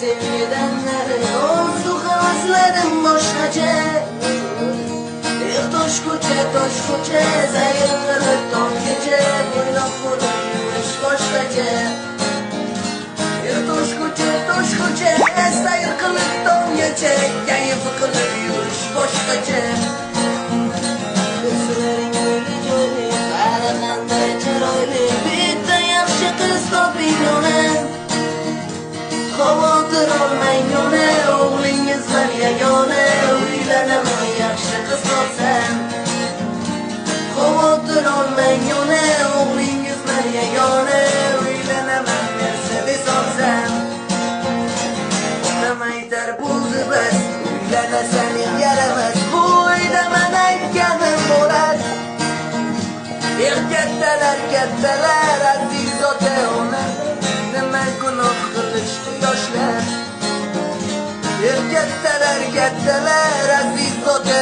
sevgidanlar orzu havaslarım boshqacha tosh ko'cha sayr qilib tonggacha bo'yloq bo'lib yurish boshqacha tosh ko'cha sayr qilib tonggacha kayf qilib yurish boshqacha ko'zlaring joyli qanday chiroyli bitta yaxshi qiz toping ona xavotir olmang ona o'g'lingizdan yagona uylanaman yaxshi qiz topsam xavotir olmang ona o'g'lingizdan yagona uylanaman Mercedes olsam onam aytar bo'ldi bas uylanasan yaramas bu uydaman aytganim bo'ladi kattalar aziz ota ona nima gunoh qilishdi yoshlar kattalar aziz ota